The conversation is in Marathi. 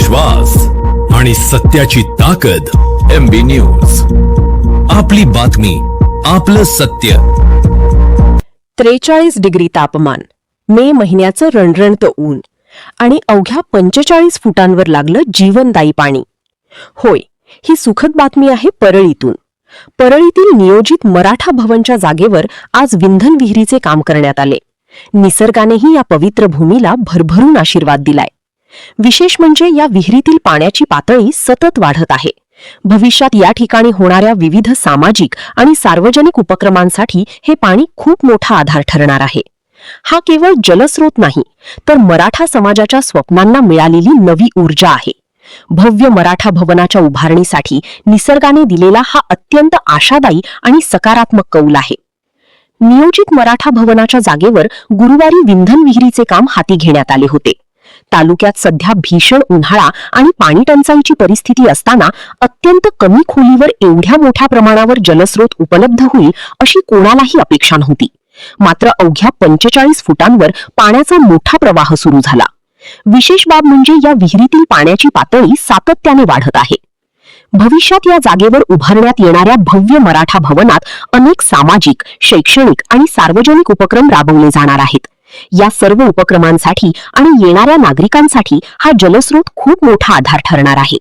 विश्वास आणि सत्याची ताकद. MB न्यूज, आपली बातमी, आपलं सत्य. 43 डिग्री तापमान, मे महिन्याचं रणरणतं ऊन आणि अवघ्या 45 फुटांवर लागलं जीवनदायी पाणी. होय, ही सुखद बातमी आहे परळीतून. परळीतील नियोजित मराठा भवनच्या जागेवर आज विंधन विहिरीचे काम करण्यात आले. निसर्गानेही या पवित्र भूमीला भरभरून आशीर्वाद दिलाय. विशेष म्हणजे या विहिरीतील पाण्याची पातळी सतत वाढत आहे. भविष्यात या ठिकाणी होणाऱ्या विविध सामाजिक आणि सार्वजनिक उपक्रमांसाठी हे पाणी खूप मोठा आधार ठरणार आहे. हा केवळ जलस्रोत नाही, तर मराठा समाजाच्या स्वप्नांना मिळालेली नवी ऊर्जा आहे. भव्य मराठा भवनाच्या उभारणीसाठी निसर्गाने दिलेला हा अत्यंत आशादायी आणि सकारात्मक कौल आहे. नियोजित मराठा भवनाच्या जागेवर गुरुवारी विंधन विहिरीचे काम हाती घेण्यात आले होते. तालुक्यात सध्या भीषण उन्हाळा आणि पाणी टंचाईची परिस्थिती असताना अत्यंत कमी खोलीवर एवढ्या मोठ्या प्रमाणावर जलस्रोत उपलब्ध होईल अशी कोणालाही अपेक्षा नव्हती. मात्र अवघ्या 45 फुटांवर पाण्याचा मोठा प्रवाह सुरू झाला. विशेष बाब म्हणजे या विहिरीतील पाण्याची पातळी सातत्याने वाढत आहे. भविष्यात या जागेवर उभारण्यात येणाऱ्या भव्य मराठा भवनात अनेक सामाजिक, शैक्षणिक आणि सार्वजनिक उपक्रम राबवले जाणार आहेत. या सर्व उपक्रमांसाठी आणि येणाऱ्या नागरिकांसाठी हा जलस्रोत खूप मोठा आधार ठरणार आहे.